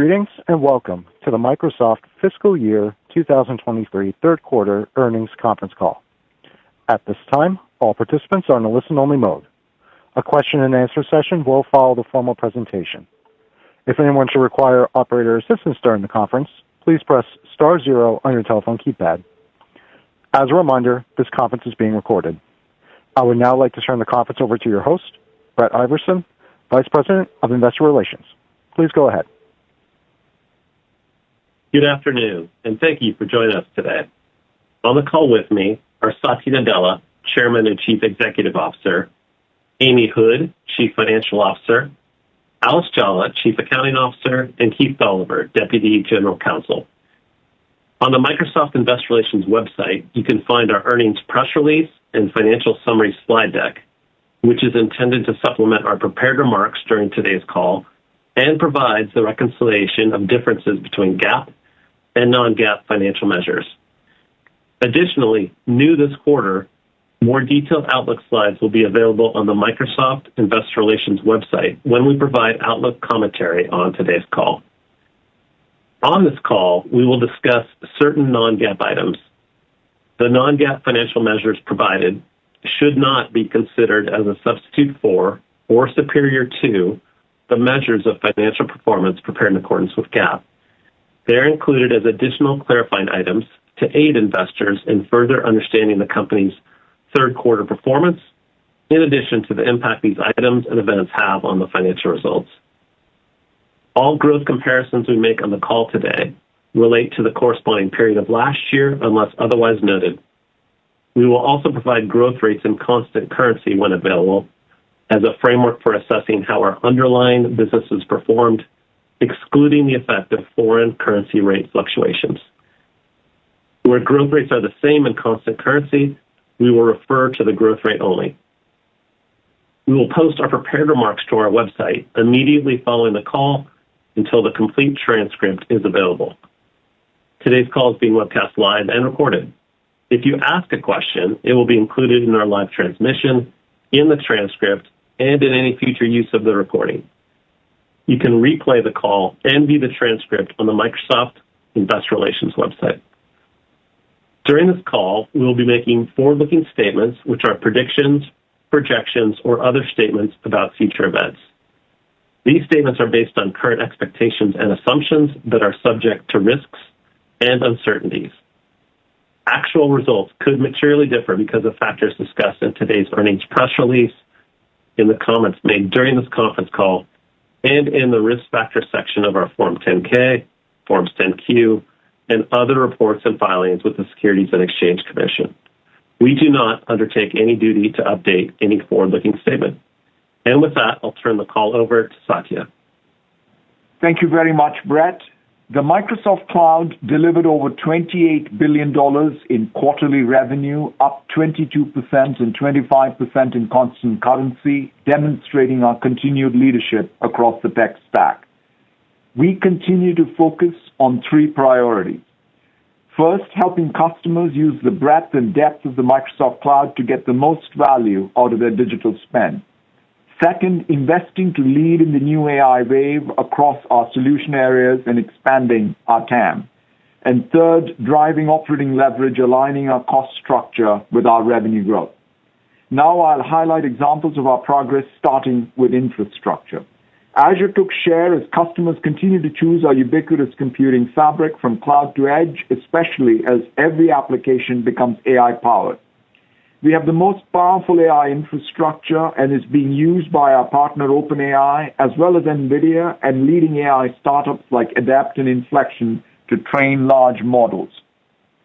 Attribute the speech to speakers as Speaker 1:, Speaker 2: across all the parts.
Speaker 1: Greetings and welcome to the Microsoft Fiscal Year 2023 Third Quarter Earnings Conference Call. At this time, all participants are in a listen-only mode. A question-and-answer session will follow the formal presentation. If anyone should require operator assistance during the conference, please press star zero on your telephone keypad. As a reminder, this conference is being recorded. I would now like to turn the conference over to your host, Brett Iverson, Vice President of Investor Relations. Please go ahead.
Speaker 2: Good afternoon, and thank you for joining us today. On the call with me are Satya Nadella, Chairman and Chief Executive Officer, Amy Hood, Chief Financial Officer, Alice Jolla, Chief Accounting Officer, and Keith Dolliver, Deputy General Counsel. On the Microsoft Investor Relations website, you can find our earnings press release and financial summary slide deck, which is intended to supplement our prepared remarks during today's call and provides the reconciliation of differences between GAAP and non-GAAP financial measures. Additionally, new this quarter, more detailed Outlook slides will be available on the Microsoft Investor Relations website when we provide Outlook commentary on today's call. On this call, we will discuss certain non-GAAP items. The non-GAAP financial measures provided should not be considered as a substitute for or superior to the measures of financial performance prepared in accordance with GAAP. They're included as additional clarifying items to aid investors in further understanding the company's third quarter performance, in addition to the impact these items and events have on the financial results. All growth comparisons we make on the call today relate to the corresponding period of last year unless otherwise noted. We will also provide growth rates in constant currency when available as a framework for assessing how our underlying businesses performed, excluding the effect of foreign currency rate fluctuations. Where growth rates are the same in constant currency, we will refer to the growth rate only. We will post our prepared remarks to our website immediately following the call until the complete transcript is available. Today's call is being webcast live and recorded. If you ask a question, it will be included in our live transmission, in the transcript, and in any future use of the recording. You can replay the call and view the transcript on the Microsoft Investor Relations website. During this call, we will be making forward-looking statements, which are predictions, projections, or other statements about future events. These statements are based on current expectations and assumptions that are subject to risks and uncertainties. Actual results could materially differ because of factors discussed in today's earnings press release, in the comments made during this conference call, and in the risk factor section of our Form 10-K, Forms 10-Q, and other reports and filings with the Securities and Exchange Commission. We do not undertake any duty to update any forward-looking statement. And with that, I'll turn the call over to Satya.
Speaker 3: Thank you very much, Brett. The Microsoft Cloud delivered over $28 billion in quarterly revenue, up 22% and 25% in constant currency, demonstrating our continued leadership across the tech stack. We continue to focus on three priorities. First, helping customers use the breadth and depth of the Microsoft Cloud to get the most value out of their digital spend. Second, investing to lead in the new AI wave across our solution areas and expanding our TAM. And third, driving operating leverage, aligning our cost structure with our revenue growth. Now I'll highlight examples of our progress, starting with infrastructure. Azure took share as customers continue to choose our ubiquitous computing fabric from cloud to edge, especially as every application becomes AI-powered. We have the most powerful AI infrastructure and is being used by our partner OpenAI, as well as NVIDIA and leading AI startups like Adapt and Inflection to train large models.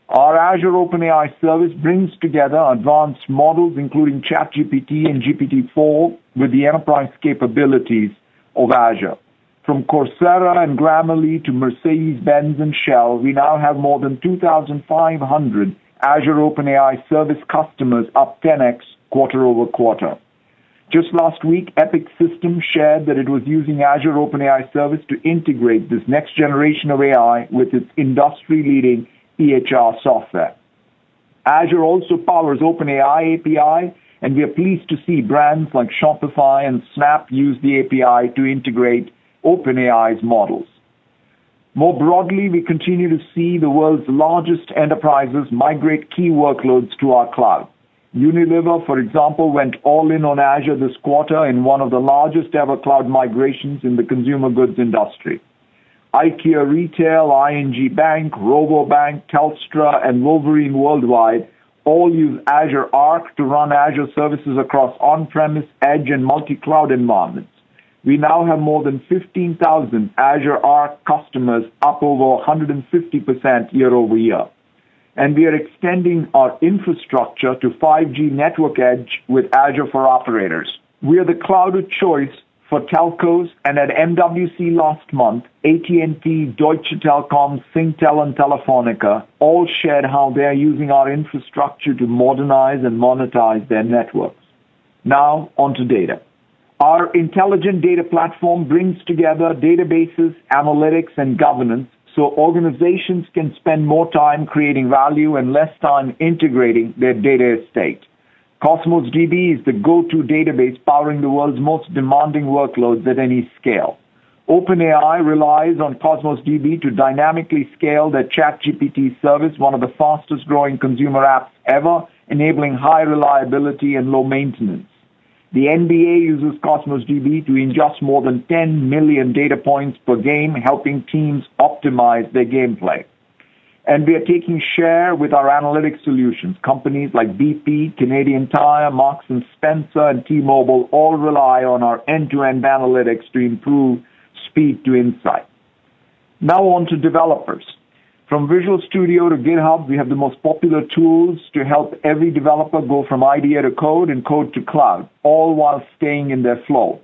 Speaker 3: Our Azure OpenAI service brings together advanced models, including ChatGPT and GPT-4, with the enterprise capabilities of Azure. From Coursera and Grammarly to Mercedes-Benz and Shell, we now have more than 2,500 Azure OpenAI service customers, up 10x quarter over quarter. Just last week, Epic Systems shared that it was using Azure OpenAI service to integrate this next generation of AI with its industry-leading EHR software. Azure also powers OpenAI API, and we are pleased to see brands like Shopify and Snap use the API to integrate OpenAI's models. More broadly, we continue to see the world's largest enterprises migrate key workloads to our cloud. Unilever, for example, went all in on Azure this quarter in one of the largest ever cloud migrations in the consumer goods industry. IKEA Retail, ING Bank, Robobank, Telstra, and Wolverine Worldwide all use Azure Arc to run Azure services across on-premise, edge, and multi-cloud environments. We now have more than 15,000 Azure Arc customers, up over 150% year over year. And we are extending our infrastructure to 5G network edge with Azure for Operators. We are the cloud of choice for telcos, and at MWC last month, AT&T, Deutsche Telekom, Singtel, and Telefonica all shared how they are using our infrastructure to modernize and monetize their networks. Now, on to data. Our intelligent data platform brings together databases, analytics, and governance so organizations can spend more time creating value and less time integrating their data estate. Cosmos DB is the go-to database powering the world's most demanding workloads at any scale. OpenAI relies on Cosmos DB to dynamically scale their ChatGPT service, one of the fastest growing consumer apps ever, enabling high reliability and low maintenance. The NBA uses Cosmos DB to ingest more than 10 million data points per game, helping teams optimize their gameplay. And we are taking share with our analytics solutions. Companies like BP, Canadian Tire, Marks & Spencer, and T-Mobile all rely on our end-to-end analytics to improve speed to insight. Now on to developers. From Visual Studio to GitHub, we have the most popular tools to help every developer go from idea to code and code to cloud, all while staying in their flow.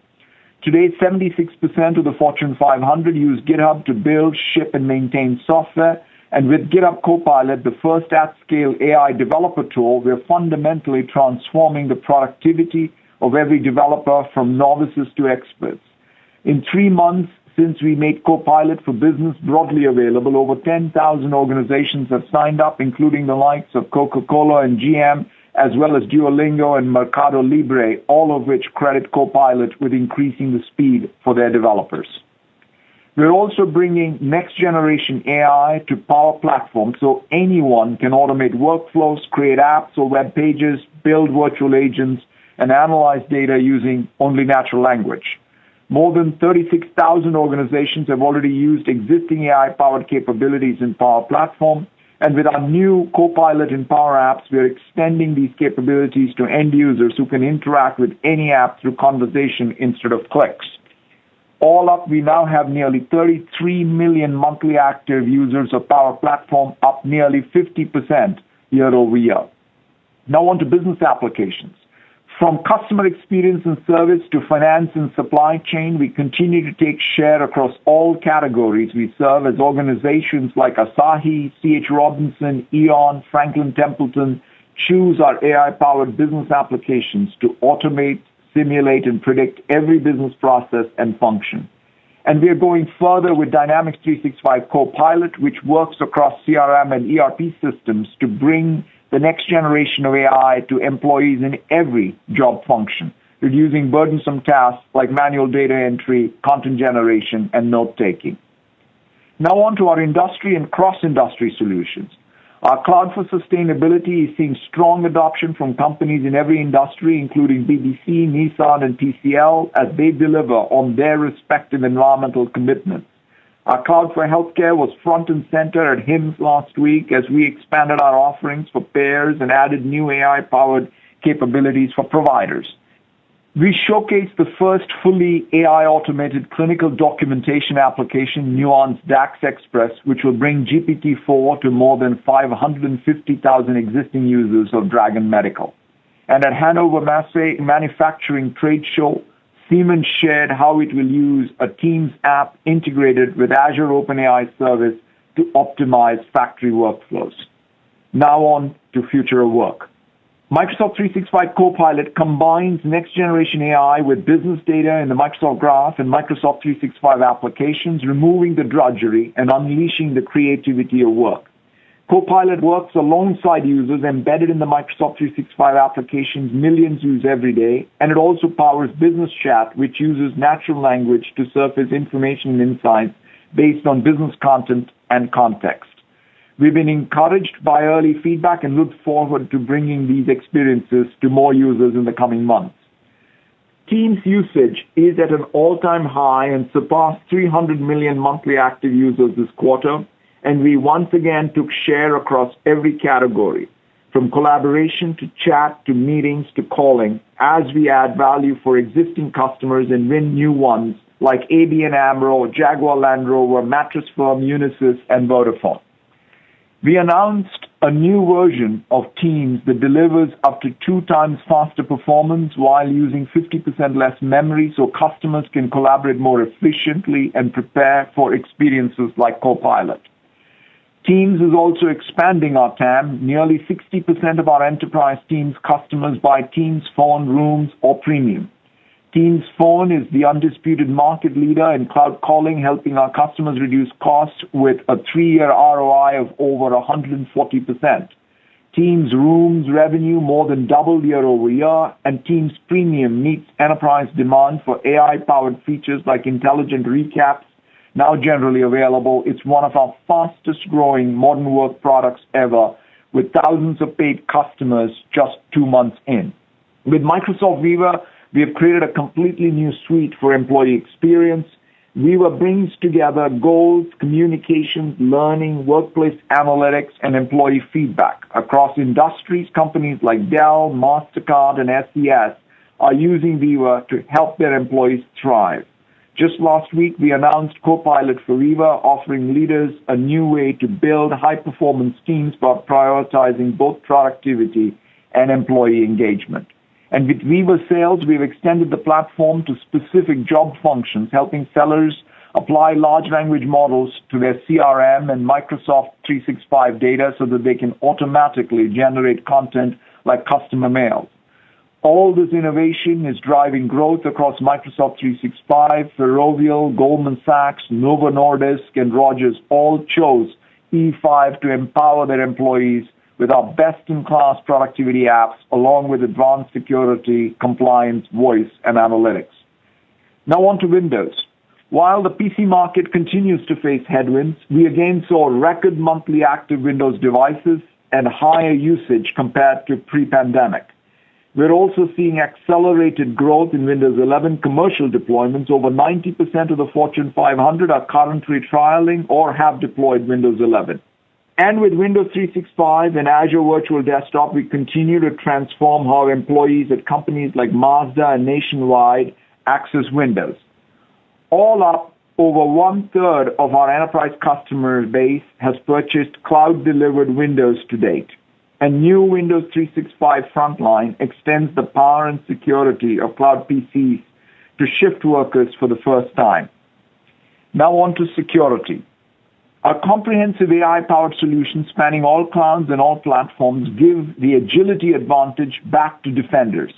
Speaker 3: Today, 76% of the Fortune 500 use GitHub to build, ship, and maintain software. And with GitHub Copilot, the first at-scale AI developer tool, we're fundamentally transforming the productivity of every developer from novices to experts. In 3 months since we made Copilot for Business broadly available, over 10,000 organizations have signed up, including the likes of Coca-Cola and GM, as well as Duolingo and Mercado Libre, all of which credit Copilot with increasing the speed for their developers. We're also bringing next-generation AI to Power Platform so anyone can automate workflows, create apps or web pages, build virtual agents, and analyze data using only natural language. More than 36,000 organizations have already used existing AI-powered capabilities in Power Platform, and with our new Copilot in Power Apps, we're extending these capabilities to end users who can interact with any app through conversation instead of clicks. All up, we now have nearly 33 million monthly active users of Power Platform, up nearly 50% year over year. Now on to business applications. From customer experience and service to finance and supply chain, we continue to take share across all categories we serve as organizations like Asahi, C.H. Robinson, Eon, Franklin Templeton choose our AI-powered business applications to automate, simulate, and predict every business process and function. And we are going further with Dynamics 365 Copilot, which works across CRM and ERP systems to bring the next generation of AI to employees in every job function, reducing burdensome tasks like manual data entry, content generation, and note-taking. Now on to our industry and cross-industry solutions. Our Cloud for Sustainability is seeing strong adoption from companies in every industry, including BBC, Nissan, and TCL, as they deliver on their respective environmental commitments. Our Cloud for Healthcare was front and center at HIMSS last week as we expanded our offerings for payers and added new AI-powered capabilities for providers. We showcased the first fully AI-automated clinical documentation application, Nuance DAX Express, which will bring GPT-4 to more than 550,000 existing users of Dragon Medical. And at Hanover Manufacturing Trade Show, Siemens shared how it will use a Teams app integrated with Azure OpenAI Service to optimize factory workflows. Now on to future of work. Microsoft 365 Copilot combines next-generation AI with business data in the Microsoft Graph and Microsoft 365 applications, removing the drudgery and unleashing the creativity of work. Copilot works alongside users embedded in the Microsoft 365 applications millions use every day, and it also powers Business Chat, which uses natural language to surface information and insights based on business content and context. We've been encouraged by early feedback and look forward to bringing these experiences to more users in the coming months. Teams usage is at an all-time high and surpassed 300 million monthly active users this quarter, and we once again took share across every category, from collaboration to chat to meetings to calling, as we add value for existing customers and win new ones like ABN AMRO, Jaguar Land Rover, Mattress Firm, Unisys, and Vodafone. We announced a new version of Teams that delivers up to 2 times faster performance while using 50% less memory so customers can collaborate more efficiently and prepare for experiences like Copilot. Teams is also expanding our TAM. Nearly 60% of our enterprise Teams customers buy Teams Phone, Rooms, or Premium. Teams Phone is the undisputed market leader in cloud calling, helping our customers reduce costs with a 3-year ROI of over 140%. Teams Rooms revenue more than doubled year over year, and Teams Premium meets enterprise demand for AI-powered features like intelligent recaps, now generally available. It's one of our fastest-growing modern work products ever, with thousands of paid customers just 2 months in. With Microsoft Viva, we have created a completely new suite for employee experience. Viva brings together goals, communications, learning, workplace analytics, and employee feedback. Across industries, companies like Dell, MasterCard, and SES are using Viva to help their employees thrive. Just last week, we announced Copilot for Viva, offering leaders a new way to build high-performance teams by prioritizing both productivity and employee engagement. And with Viva Sales, we've extended the platform to specific job functions, helping sellers apply large language models to their CRM and Microsoft 365 data so that they can automatically generate content like customer mails. All this innovation is driving growth across Microsoft 365. Ferrovial, Goldman Sachs, Novo Nordisk, and Rogers all chose E5 to empower their employees with our best-in-class productivity apps, along with advanced security, compliance, voice, and analytics. Now on to Windows. While the PC market continues to face headwinds, we again saw record monthly active Windows devices and higher usage compared to pre-pandemic. We're also seeing accelerated growth in Windows 11 commercial deployments. Over 90% of the Fortune 500 are currently trialing or have deployed Windows 11. And with Windows 365 and Azure Virtual Desktop, we continue to transform how employees at companies like Mazda and Nationwide access Windows. All up, over 1/3 of our enterprise customer base has purchased cloud-delivered Windows to date. And new Windows 365 Frontline extends the power and security of cloud PCs to shift workers for the first time. Now on to security. Our comprehensive AI-powered solutions spanning all clouds and all platforms give the agility advantage back to defenders.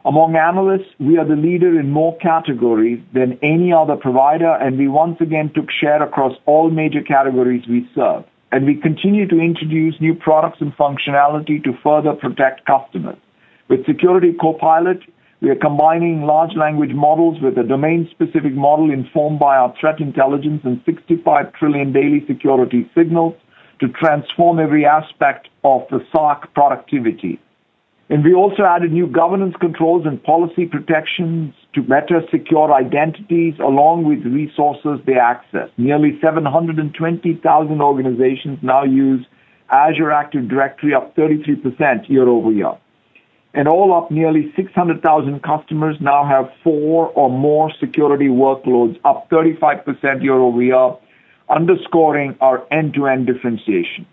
Speaker 3: Among analysts, we are the leader in more categories than any other provider, and we once again took share across all major categories we serve. And we continue to introduce new products and functionality to further protect customers. With Security Copilot, we are combining large language models with a domain-specific model informed by our threat intelligence and 65 trillion daily security signals to transform every aspect of the SOC productivity. And we also added new governance controls and policy protections to better secure identities along with resources they access. Nearly 720,000 organizations now use Azure Active Directory, up 33% year over year. And all up, nearly 600,000 customers now have 4 or more security workloads, up 35% year over year, underscoring our end-to-end differentiation.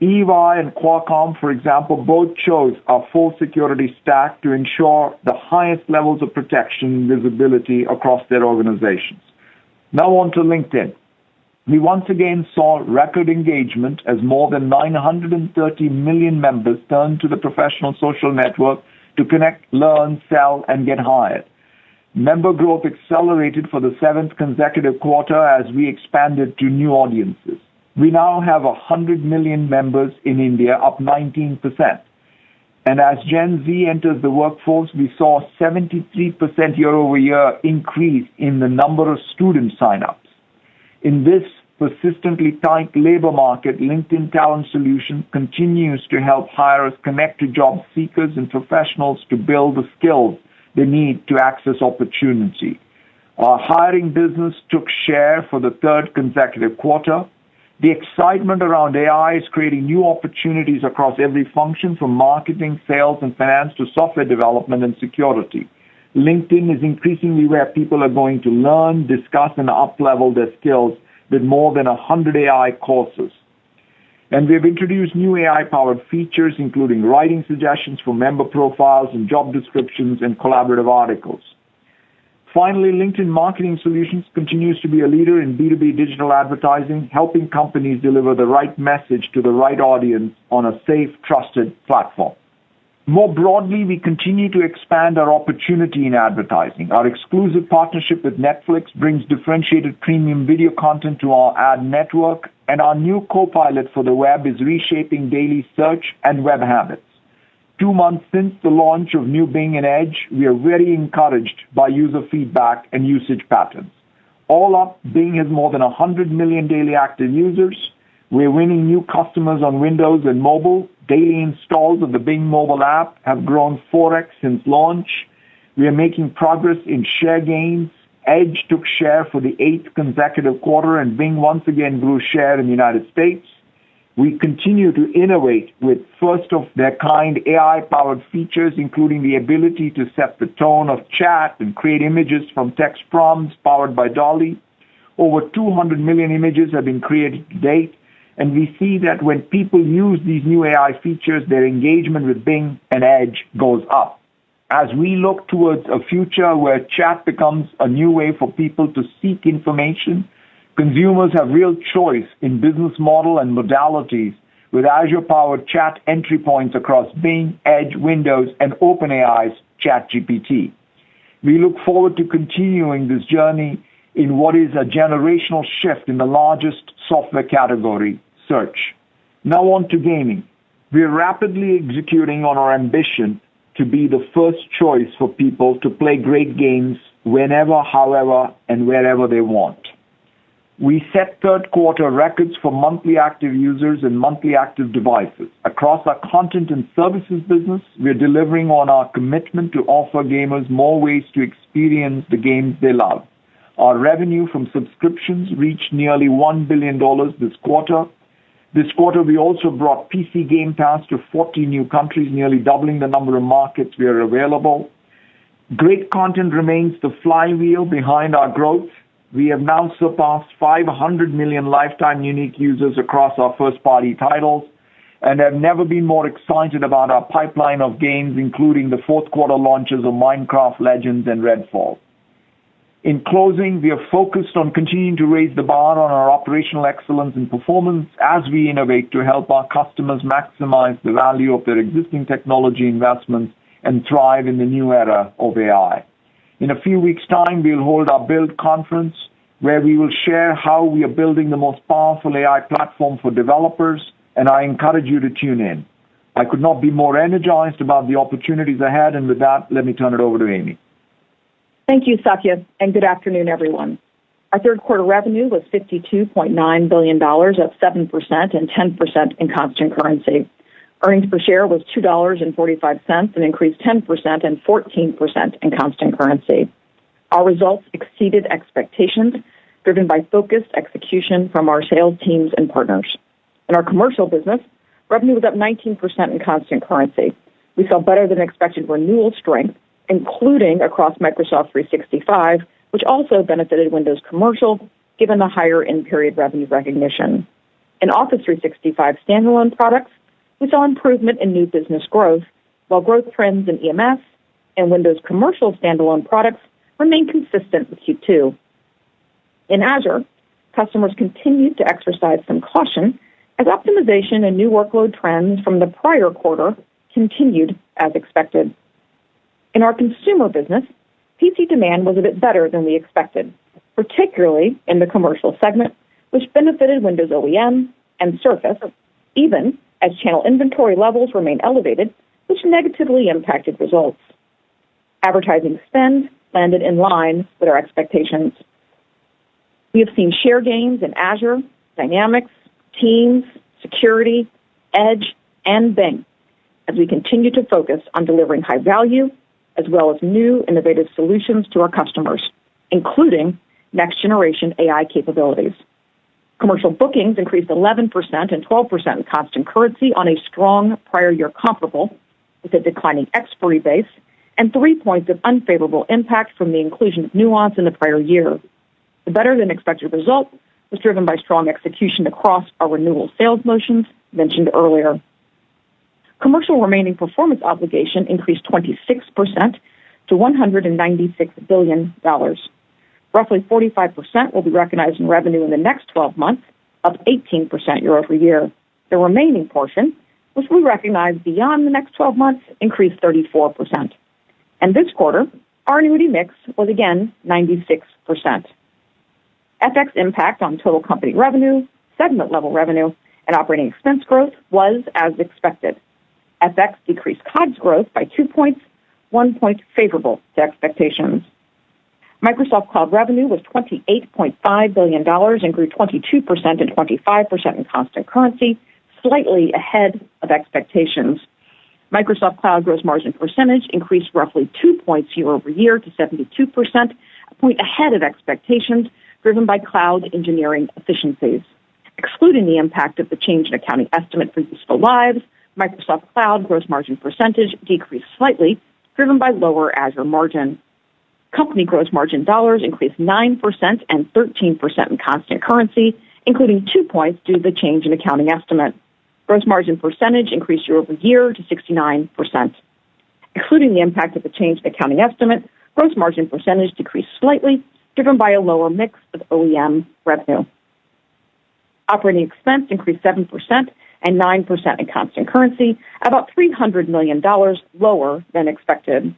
Speaker 3: EY and Qualcomm, for example, both chose our full security stack to ensure the highest levels of protection and visibility across their organizations. Now on to LinkedIn. We once again saw record engagement as more than 930 million members turned to the professional social network to connect, learn, sell, and get hired. Member growth accelerated for the 7th consecutive quarter as we expanded to new audiences. We now have 100 million members in India, up 19%. And as Gen Z enters the workforce, we saw a 73% year-over-year increase in the number of student sign-ups. In this persistently tight labor market, LinkedIn Talent Solutions continues to help hirers connect to job seekers and professionals to build the skills they need to access opportunity. Our hiring business took share for the third consecutive quarter. The excitement around AI is creating new opportunities across every function from marketing, sales, and finance to software development and security. LinkedIn is increasingly where people are going to learn, discuss, and up-level their skills with more than 100 AI courses. And we've introduced new AI-powered features, including writing suggestions for member profiles and job descriptions and collaborative articles. Finally, LinkedIn Marketing Solutions continues to be a leader in B2B digital advertising, helping companies deliver the right message to the right audience on a safe, trusted platform. More broadly, we continue to expand our opportunity in advertising. Our exclusive partnership with Netflix brings differentiated premium video content to our ad network, and our new co-pilot for the web is reshaping daily search and web habits. 2 months since the launch of new Bing and Edge, we are very encouraged by user feedback and usage patterns. All up, Bing has more than 100 million daily active users. We're winning new customers on Windows and mobile. Daily installs of the Bing mobile app have grown 4x since launch. We are making progress in share gains. Edge took share for the 8th consecutive quarter, and Bing once again grew share in the United States. We continue to innovate with first-of-their-kind AI-powered features, including the ability to set the tone of chat and create images from text prompts powered by DALL-E. Over 200 million images have been created to date, and we see that when people use these new AI features, their engagement with Bing and Edge goes up. As we look towards a future where chat becomes a new way for people to seek information, consumers have real choice in business model and modalities with Azure-powered chat entry points across Bing, Edge, Windows, and OpenAI's ChatGPT. We look forward to continuing this journey in what is a generational shift in the largest software category, search. Now on to gaming. We are rapidly executing on our ambition to be the first choice for people to play great games whenever, however, and wherever they want. We set third quarter records for monthly active users and monthly active devices. Across our content and services business, we are delivering on our commitment to offer gamers more ways to experience the games they love. Our revenue from subscriptions reached nearly $1 billion this quarter. This quarter, we also brought PC Game Pass to 40 new countries, nearly doubling the number of markets where available. Great content remains the flywheel behind our growth. We have now surpassed 500 million lifetime unique users across our first-party titles and have never been more excited about our pipeline of games, including the fourth quarter launches of Minecraft Legends and Redfall. In closing, we are focused on continuing to raise the bar on our operational excellence and performance as we innovate to help our customers maximize the value of their existing technology investments and thrive in the new era of AI. In a few weeks' time, we'll hold our Build conference where we will share how we are building the most powerful AI platform for developers, and I encourage you to tune in. I could not be more energized about the opportunities ahead, and with that, let me turn it over to Amy.
Speaker 4: Thank you, Satya, and good afternoon, everyone. Our third quarter revenue was $52.9 billion, up 7% and 10% in constant currency. Earnings per share was $2.45 and increased 10% and 14% in constant currency. Our results exceeded expectations, driven by focused execution from our sales teams and partners. In our commercial business, revenue was up 19% in constant currency. We saw better than expected renewal strength, including across Microsoft 365, which also benefited Windows Commercial, given the higher in-period revenue recognition. In Office 365 standalone products, we saw improvement in new business growth, while growth trends in EMS and Windows Commercial standalone products remain consistent with Q2. In Azure, customers continued to exercise some caution as optimization and new workload trends from the prior quarter continued as expected. In our consumer business, PC demand was a bit better than we expected, particularly in the commercial segment, which benefited Windows OEM and Surface, even as channel inventory levels remain elevated, which negatively impacted results. Advertising spend landed in line with our expectations. We have seen share gains in Azure, Dynamics, Teams, Security, Edge, and Bing as we continue to focus on delivering high value as well as new innovative solutions to our customers, including next-generation AI capabilities. Commercial bookings increased 11% and 12% in constant currency on a strong prior year comparable with a declining expiry base and 3 points of unfavorable impact from the inclusion of Nuance in the prior year. The better-than-expected result was driven by strong execution across our renewal sales motions mentioned earlier. Commercial remaining performance obligation increased 26% to $196 billion. Roughly 45% will be recognized in revenue in the next 12 months, up 18% year over year. The remaining portion, which we recognize beyond the next 12 months, increased 34%. And this quarter, our annuity mix was again 96%. FX impact on total company revenue, segment-level revenue, and operating expense growth was as expected. FX decreased COGS growth by 2 points, 1 point favorable to expectations. Microsoft Cloud revenue was $28.5 billion and grew 22% and 25% in constant currency, slightly ahead of expectations. Microsoft Cloud gross margin percentage increased roughly 2 points year over year to 72%, a point ahead of expectations, driven by cloud engineering efficiencies. Excluding the impact of the change in accounting estimate for useful lives, Microsoft Cloud gross margin percentage decreased slightly, driven by lower Azure margin. Company gross margin dollars increased 9% and 13% in constant currency, including 2 points due to the change in accounting estimate. Gross margin percentage increased year over year to 69%. Excluding the impact of the change in accounting estimate, gross margin percentage decreased slightly, driven by a lower mix of OEM revenue. Operating expense increased 7% and 9% in constant currency, about $300 million lower than expected.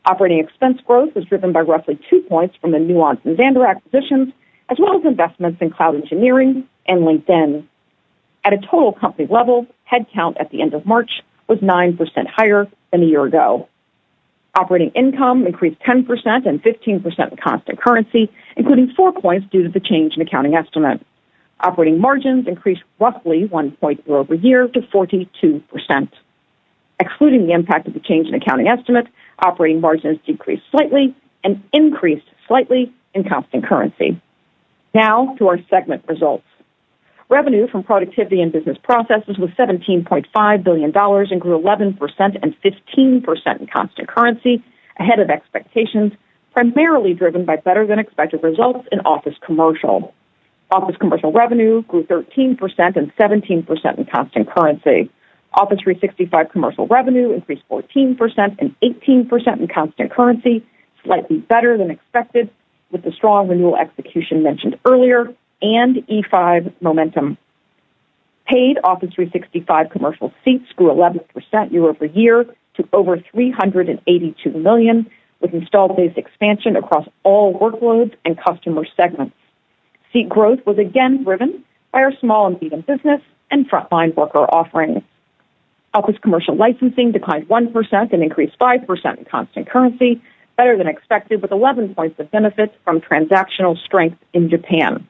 Speaker 4: Operating expense growth was driven by roughly 2 points from the Nuance and Xandr acquisitions, as well as investments in cloud engineering and LinkedIn. At a total company level, headcount at the end of March was 9% higher than a year ago. Operating income increased 10% and 15% in constant currency, including 4 points due to the change in accounting estimate. Operating margins increased roughly 1 point year over year to 42%. Excluding the impact of the change in accounting estimate, operating margins decreased slightly and increased slightly in constant currency. Now to our segment results. Revenue from productivity and business processes was $17.5 billion and grew 11% and 15% in constant currency, ahead of expectations, primarily driven by better-than-expected results in Office Commercial. Office Commercial revenue grew 13% and 17% in constant currency. Office 365 Commercial revenue increased 14% and 18% in constant currency, slightly better than expected, with the strong renewal execution mentioned earlier and E5 momentum. Paid Office 365 Commercial seats grew 11% year over year to over 382 million, with installed base expansion across all workloads and customer segments. Seat growth was again driven by our small and medium business and frontline worker offerings. Office Commercial licensing declined 1% and increased 5% in constant currency, better than expected, with 11 points of benefit from transactional strength in Japan.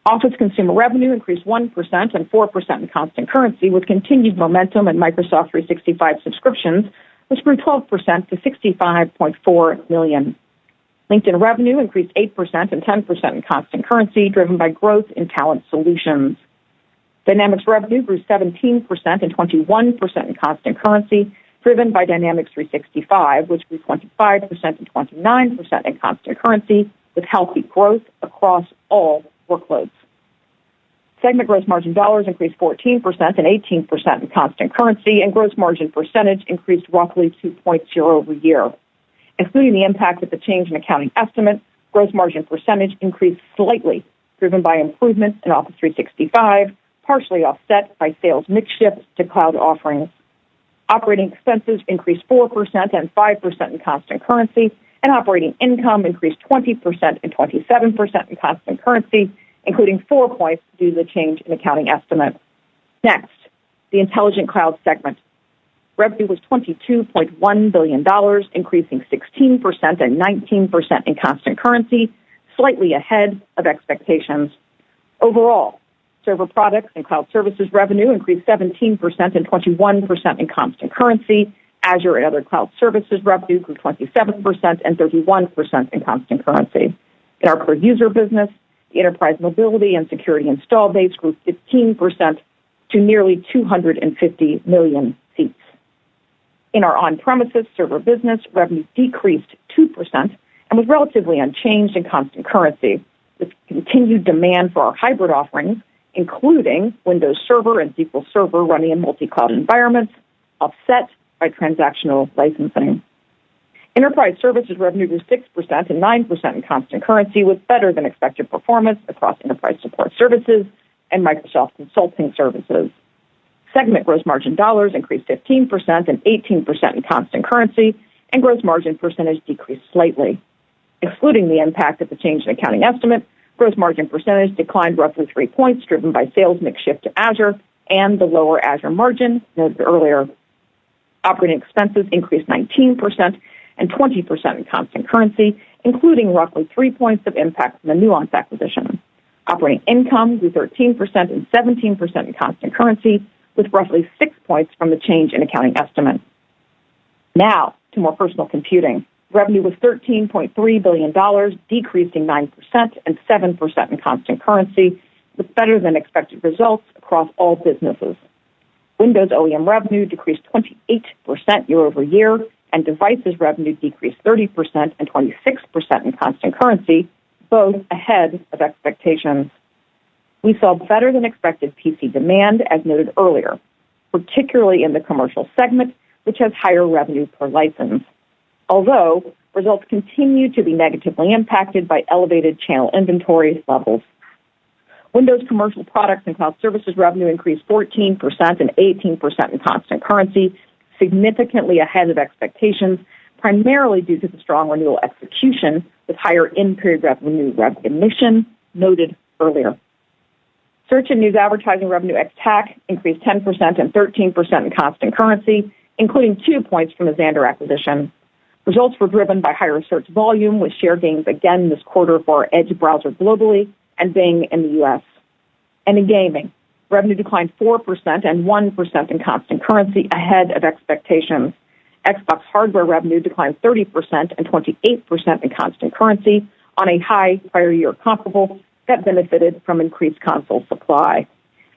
Speaker 4: Office Consumer revenue increased 1% and 4% in constant currency, with continued momentum in Microsoft 365 subscriptions, which grew 12% to 65.4 million. LinkedIn revenue increased 8% and 10% in constant currency, driven by growth in talent solutions. Dynamics revenue grew 17% and 21% in constant currency, driven by Dynamics 365, which grew 25% and 29% in constant currency, with healthy growth across all workloads. Segment gross margin dollars increased 14% and 18% in constant currency, and gross margin percentage increased roughly 2 points year over year. Excluding the impact of the change in accounting estimate, gross margin percentage increased slightly, driven by improvements in Office 365, partially offset by sales mix shift to cloud offerings. Operating expenses increased 4% and 5% in constant currency, and operating income increased 20% and 27% in constant currency, including 4 points due to the change in accounting estimate. Next, the Intelligent Cloud segment. Revenue was $22.1 billion, increasing 16% and 19% in constant currency, slightly ahead of expectations. Overall, server products and cloud services revenue increased 17% and 21% in constant currency. Azure and other cloud services revenue grew 27% and 31% in constant currency. In our per-user business, the enterprise mobility and security install base grew 15% to nearly 250 million seats. In our on-premises server business, revenue decreased 2% and was relatively unchanged in constant currency, with continued demand for our hybrid offerings, including Windows Server and SQL Server running in multi-cloud environments, offset by transactional licensing. Enterprise services revenue grew 6% and 9% in constant currency, with better than expected performance across enterprise support services and Microsoft consulting services. Segment gross margin dollars increased 15% and 18% in constant currency, and gross margin percentage decreased slightly. Excluding the impact of the change in accounting estimate, gross margin percentage declined roughly 3 points, driven by sales mix shift to Azure and the lower Azure margin noted earlier. Operating expenses increased 19% and 20% in constant currency, including roughly 3 points of impact from the Nuance acquisition. Operating income grew 13% and 17% in constant currency, with roughly 6 points from the change in accounting estimate. Now to more personal computing. Revenue was $13.3 billion, decreasing 9% and 7% in constant currency, with better than expected results across all businesses. Windows OEM revenue decreased 28% year over year, and devices revenue decreased 30% and 26% in constant currency, both ahead of expectations. We saw better than expected PC demand, as noted earlier, particularly in the commercial segment, which has higher revenue per license. Although results continue to be negatively impacted by elevated channel inventory levels. Windows commercial products and cloud services revenue increased 14% and 18% in constant currency, significantly ahead of expectations, primarily due to the strong renewal execution with higher in-period revenue recognition noted earlier. Search and news advertising revenue ex-TAC increased 10% and 13% in constant currency, including 2 points from the Xandr acquisition. Results were driven by higher search volume, with share gains again this quarter for our Edge browser globally and Bing in the U.S. And in gaming, revenue declined 4% and 1% in constant currency, ahead of expectations. Xbox hardware revenue declined 30% and 28% in constant currency on a high prior year comparable that benefited from increased console supply.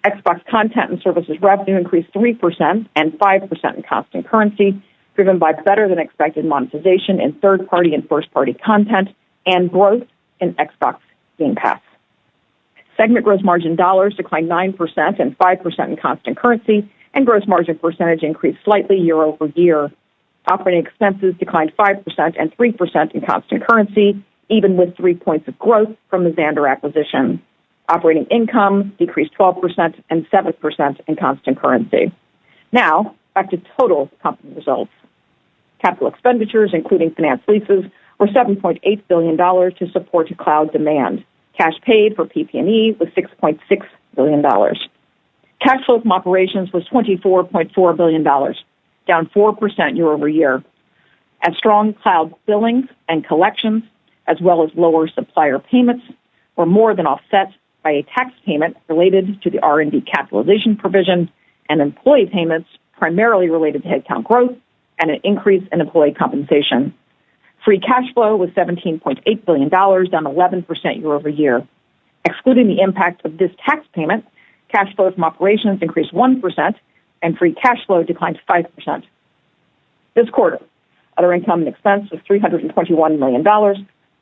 Speaker 4: Xbox content and services revenue increased 3% and 5% in constant currency, driven by better than expected monetization in third-party and first-party content and growth in Xbox Game Pass. Segment gross margin dollars declined 9% and 5% in constant currency, and gross margin percentage increased slightly year over year. Operating expenses declined 5% and 3% in constant currency, even with 3 points of growth from the Xandr acquisition. Operating income decreased 12% and 7% in constant currency. Now, back to total company results. Capital expenditures, including finance leases, were $7.8 billion to support cloud demand. Cash paid for PP&E was $6.6 billion. Cash flow from operations was $24.4 billion, down 4% year over year, as strong cloud billings and collections, as well as lower supplier payments, were more than offset by a tax payment related to the R&D capitalization provision and employee payments primarily related to headcount growth and an increase in employee compensation. Free cash flow was $17.8 billion, down 11% year over year. Excluding the impact of this tax payment, cash flow from operations increased 1%, and free cash flow declined 5%. This quarter, other income and expense was $321 million,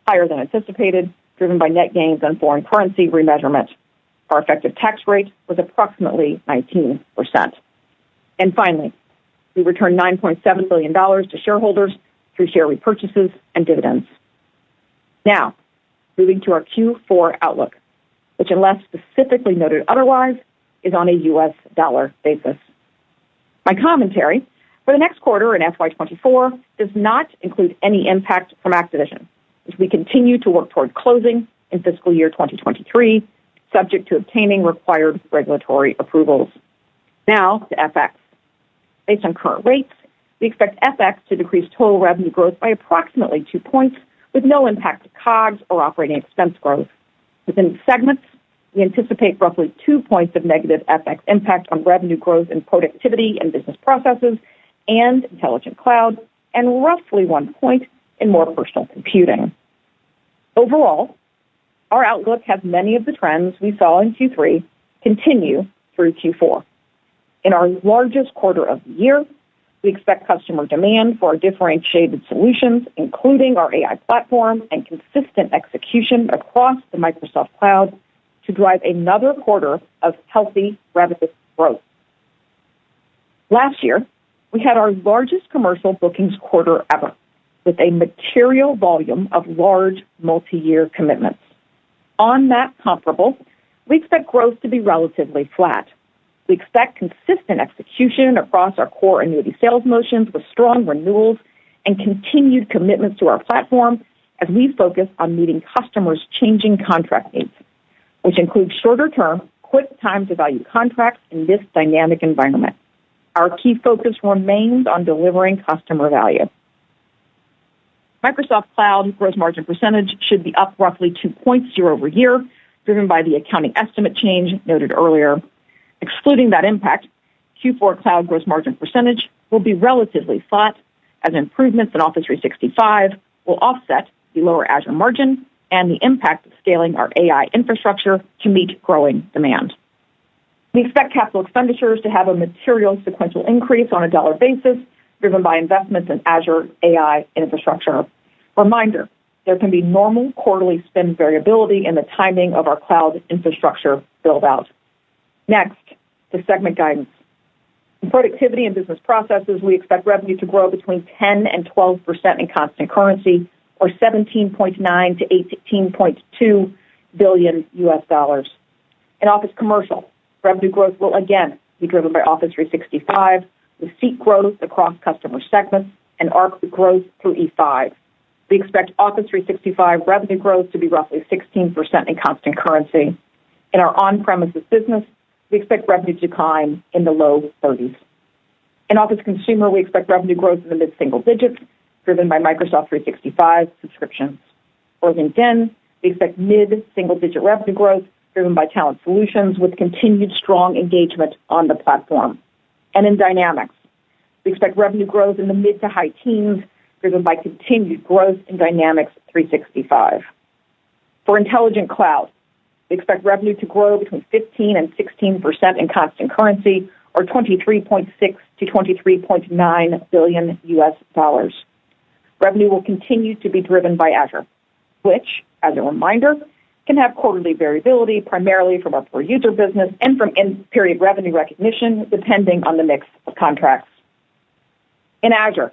Speaker 4: higher than anticipated, driven by net gains on foreign currency remeasurement. Our effective tax rate was approximately 19%. And finally, we returned $9.7 billion to shareholders through share repurchases and dividends. Now, moving to our Q4 outlook, which, unless specifically noted otherwise, is on a U.S. dollar basis. My commentary for the next quarter in FY24 does not include any impact from Activision, which we continue to work toward closing in fiscal year 2023, subject to obtaining required regulatory approvals. Now to FX. Based on current rates, we expect FX to decrease total revenue growth by approximately 2 points, with no impact to COGS or operating expense growth. Within segments, we anticipate roughly 2 points of negative FX impact on revenue growth in productivity and business processes and intelligent cloud, and roughly 1 point in more personal computing. Overall, our outlook has many of the trends we saw in Q3 continue through Q4. In our largest quarter of the year, we expect customer demand for our differentiated solutions, including our AI platform and consistent execution across the Microsoft Cloud, to drive another quarter of healthy revenue growth. Last year, we had our largest commercial bookings quarter ever, with a material volume of large multi-year commitments. On that comparable, we expect growth to be relatively flat. We expect consistent execution across our core annuity sales motions with strong renewals and continued commitments to our platform as we focus on meeting customers' changing contract needs, which include shorter-term, quick time-to-value contracts in this dynamic environment. Our key focus remains on delivering customer value. Microsoft Cloud gross margin percentage should be up roughly 2 points year over year, driven by the accounting estimate change noted earlier. Excluding that impact, Q4 cloud gross margin percentage will be relatively flat as improvements in Office 365 will offset the lower Azure margin and the impact of scaling our AI infrastructure to meet growing demand. We expect capital expenditures to have a material sequential increase on a dollar basis, driven by investments in Azure AI infrastructure. Reminder, there can be normal quarterly spend variability in the timing of our cloud infrastructure build-out. Next, the segment guidance. In productivity and business processes, we expect revenue to grow between 10 and 12% in constant currency, or $17.9 to $18.2 billion US. In Office Commercial, revenue growth will again be driven by Office 365, with seat growth across customer segments and ARPU growth through E5. We expect Office 365 revenue growth to be roughly 16% in constant currency. In our on-premises business, we expect revenue to decline in the low 30s. In Office Consumer, we expect revenue growth in the mid-single digits, driven by Microsoft 365 subscriptions. For LinkedIn, we expect mid-single-digit revenue growth, driven by Talent Solutions with continued strong engagement on the platform. And in Dynamics, we expect revenue growth in the mid to high teens, driven by continued growth in Dynamics 365. For Intelligent Cloud, we expect revenue to grow between 15 and 16% in constant currency, or $23.6 to $23.9 billion US. Revenue will continue to be driven by Azure, which, as a reminder, can have quarterly variability primarily from our per-user business and from in-period revenue recognition, depending on the mix of contracts. In Azure,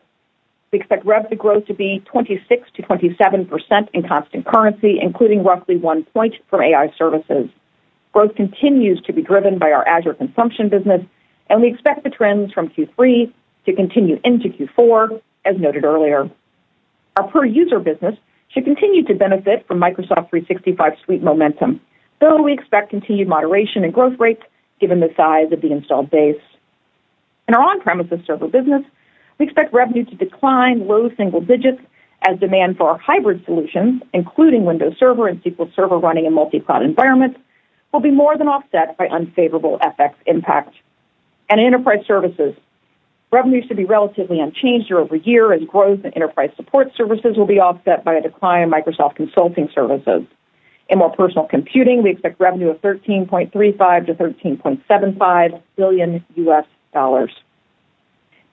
Speaker 4: we expect revenue growth to be 26 to 27% in constant currency, including roughly 1 point from AI services. Growth continues to be driven by our Azure consumption business, and we expect the trends from Q3 to continue into Q4, as noted earlier. Our per-user business should continue to benefit from Microsoft 365 suite momentum, though we expect continued moderation in growth rates given the size of the installed base. In our on-premises server business, we expect revenue to decline low single digits as demand for our hybrid solutions, including Windows Server and SQL Server running in multi-cloud environments, will be more than offset by unfavorable FX impact. And in enterprise services, revenue should be relatively unchanged year over year as growth in enterprise support services will be offset by a decline in Microsoft consulting services. In more personal computing, we expect revenue of $13.35 to $13.75 billion US.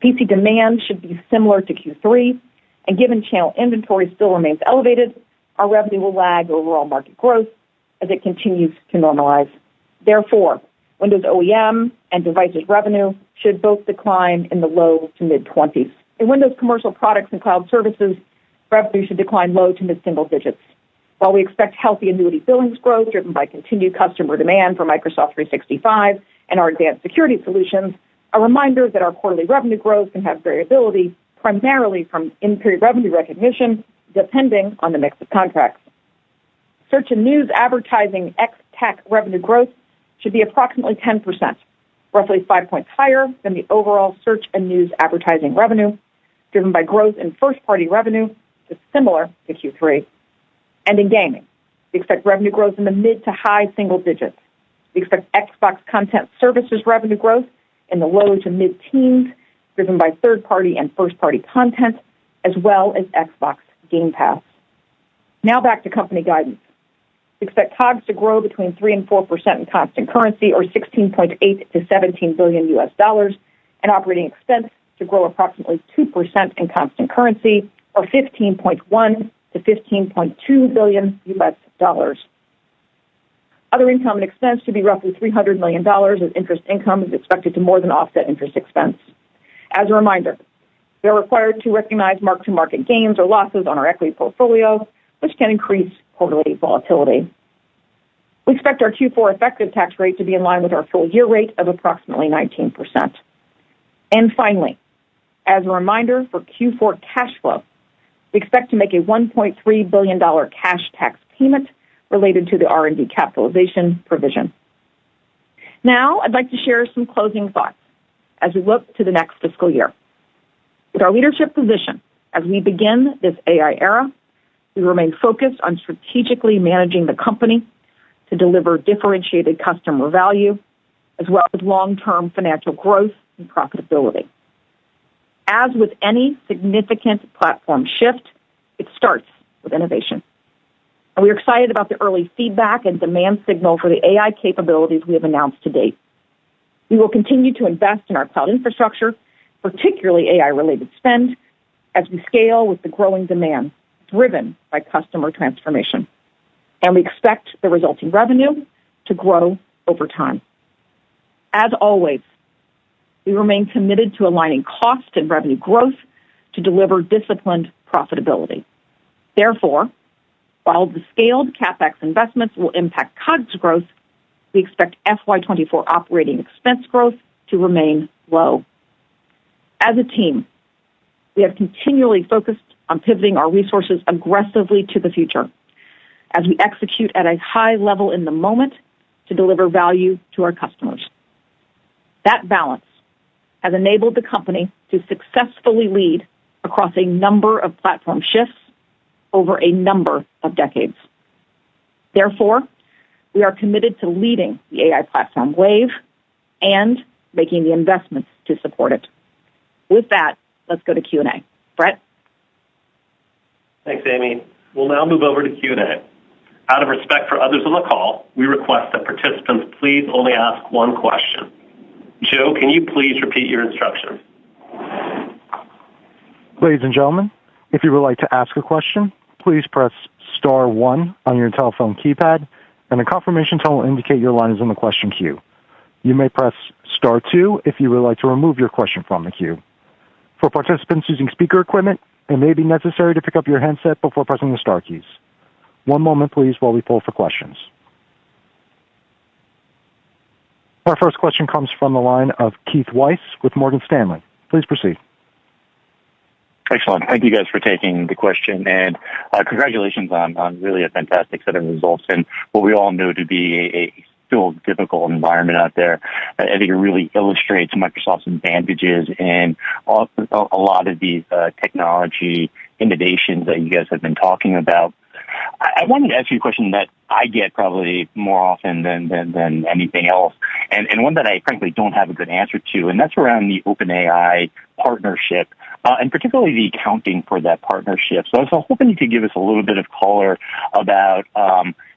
Speaker 4: PC demand should be similar to Q3, and given channel inventory still remains elevated, our revenue will lag overall market growth as it continues to normalize. Therefore, Windows OEM and devices revenue should both decline in the low to mid-20s. In Windows commercial products and cloud services, revenue should decline low to mid-single digits. While we expect healthy annuity billings growth driven by continued customer demand for Microsoft 365 and our advanced security solutions, a reminder that our quarterly revenue growth can have variability primarily from in-period revenue recognition, depending on the mix of contracts. Search and news advertising ex-TAC revenue growth should be approximately 10%, roughly 5 points higher than the overall search and news advertising revenue, driven by growth in first-party revenue is similar to Q3. And in gaming, we expect revenue growth in the mid to high single digits. We expect Xbox Content Services revenue growth in the low to mid-teens, driven by third-party and first-party content, as well as Xbox Game Pass. Now back to company guidance. We expect COGS to grow between 3 and 4% in constant currency, or $16.8 to $17 billion US dollars, and operating expense to grow approximately 2% in constant currency, or $15.1 to $15.2 billion US dollars. Other income and expense to be roughly $300 million, as interest income is expected to more than offset interest expense. As a reminder, we are required to recognize mark-to-market gains or losses on our equity portfolio, which can increase quarterly volatility. We expect our Q4 effective tax rate to be in line with our full-year rate of approximately 19%. And finally, as a reminder for Q4 cash flow, we expect to make a $1.3 billion cash tax payment related to the R&D capitalization provision. Now, I'd like to share some closing thoughts as we look to the next fiscal year. With our leadership position as we begin this AI era, we remain focused on strategically managing the company to deliver differentiated customer value, as well as long-term financial growth and profitability. As with any significant platform shift, it starts with innovation. And we are excited about the early feedback and demand signal for the AI capabilities we have announced to date. We will continue to invest in our cloud infrastructure, particularly AI-related spend, as we scale with the growing demand driven by customer transformation. And we expect the resulting revenue to grow over time. As always, we remain committed to aligning cost and revenue growth to deliver disciplined profitability. Therefore, while the scaled CapEx investments will impact COGS growth, we expect FY24 operating expense growth to remain low. As a team, we have continually focused on pivoting our resources aggressively to the future as we execute at a high level in the moment to deliver value to our customers. That balance has enabled the company to successfully lead across a number of platform shifts over a number of decades. Therefore, we are committed to leading the AI platform wave and making the investments to support it. With that, let's go to Q&A. Brett?
Speaker 2: Thanks, Amy. We'll now move over to Q&A. Out of respect for others on the call, we request that participants please only ask one question. Joe, can you please repeat your instructions?
Speaker 1: Ladies and gentlemen, if you would like to ask a question, please press star 1 on your telephone keypad, and a confirmation tone will indicate your line is in the question queue. You may press star 2 if you would like to remove your question from the queue. For participants using speaker equipment, it may be necessary to pick up your handset before pressing the star keys. One moment, please, while we pull for questions. Our first question comes from the line of Keith Weiss with Morgan Stanley. Please proceed.
Speaker 5: Excellent. Thank you guys for taking the question, and congratulations on really a fantastic set of results and what we all know to be a still difficult environment out there. I think it really illustrates Microsoft's advantages in a lot of these technology innovations that you guys have been talking about. I wanted to ask you a question that I get probably more often than anything else, and one that I frankly don't have a good answer to, and that's around the OpenAI partnership, and particularly the accounting for that partnership. So I was hoping you could give us a little bit of color about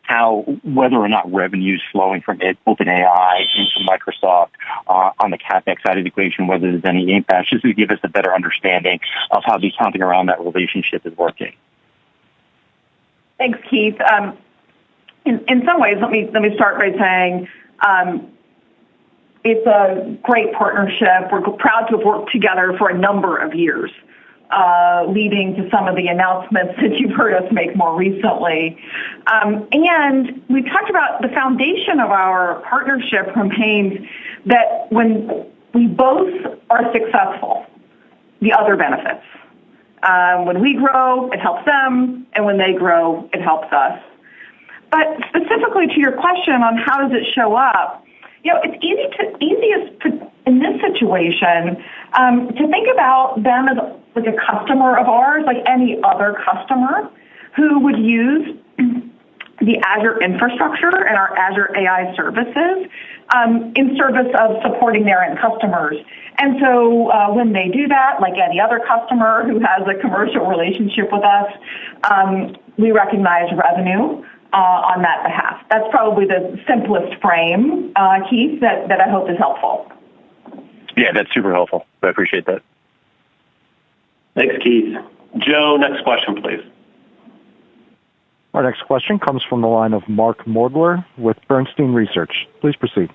Speaker 5: how, whether or not revenue is flowing from OpenAI into Microsoft on the CapEx side of the equation, whether there's any impact, just to give us a better understanding of how the accounting around that relationship is working.
Speaker 6: Thanks, Keith. In some ways, let me start by saying it's a great partnership. We're proud to have worked together for a number of years, leading to some of the announcements that you've heard us make more recently. And we talked about the foundation of our partnership remains that when we both are successful, the other benefits. When we grow, it helps them, and when they grow, it helps us. But specifically to your question on how does it show up, it's easiest in this situation to think about them as like a customer of ours, like any other customer who would use the Azure infrastructure and our Azure AI services in service of supporting their end customers. And so when they do that, like any other customer who has a commercial relationship with us, we recognize revenue on that behalf. That's probably the simplest frame, Keith, that I hope is helpful.
Speaker 5: Yeah, that's super helpful. I appreciate that.
Speaker 2: Thanks, Keith. Joe, next question, please.
Speaker 1: Our next question comes from the line of Mark Moerdler with Bernstein Research. Please proceed.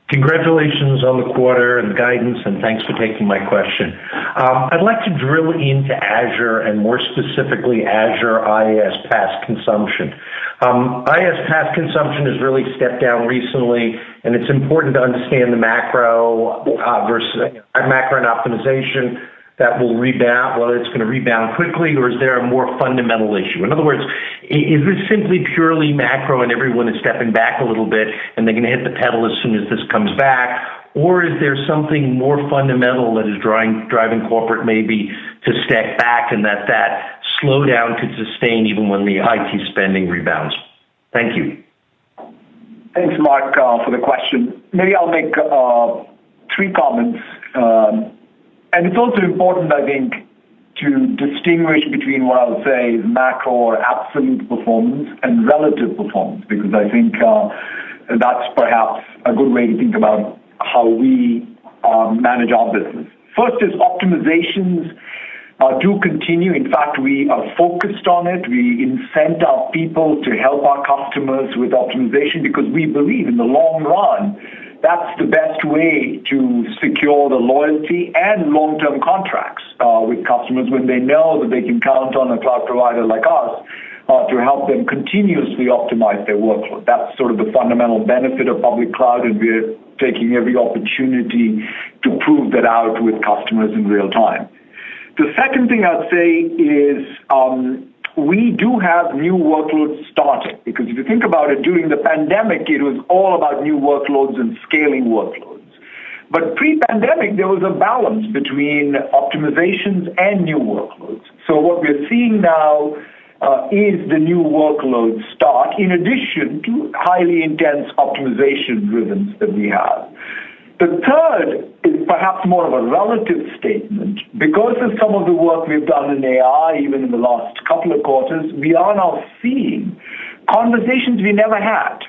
Speaker 7: Congratulations on the quarter and guidance, and thanks for taking my question. I'd like to drill into Azure and more specifically Azure IaaS PaaS consumption. IaaS PaaS consumption has really stepped down recently, and it's important to understand the macro versus macro and optimization that will rebound, whether it's going to rebound quickly or is there a more fundamental issue? In other words, is this simply purely macro and everyone is stepping back a little bit and they're going to hit the pedal as soon as this comes back? Or is there something more fundamental that is driving corporate maybe to step back and that slowdown could sustain even when the IT spending rebounds? Thank you.
Speaker 3: Thanks, Mark, for the question. Maybe I'll make 3 comments. And it's also important, I think, to distinguish between what I would say is macro or absolute performance and relative performance, because I think that's perhaps a good way to think about how we manage our business. First is optimizations do continue. In fact, we are focused on it. We incent our people to help our customers with optimization because we believe in the long run that's the best way to secure the loyalty and long-term contracts with customers when they know that they can count on a cloud provider like us to help them continuously optimize their workload. That's sort of the fundamental benefit of public cloud, and we're taking every opportunity to prove that out with customers in real time. The second thing I'd say is we do have new workloads starting, because if you think about it, during the pandemic, it was all about new workloads and scaling workloads. But pre-pandemic, there was a balance between optimizations and new workloads. So what we're seeing now is the new workloads start in addition to highly intense optimization rhythms that we have. The third is perhaps more of a relative statement. Because of some of the work we've done in AI, even in the last couple of quarters, we are now seeing conversations we never had,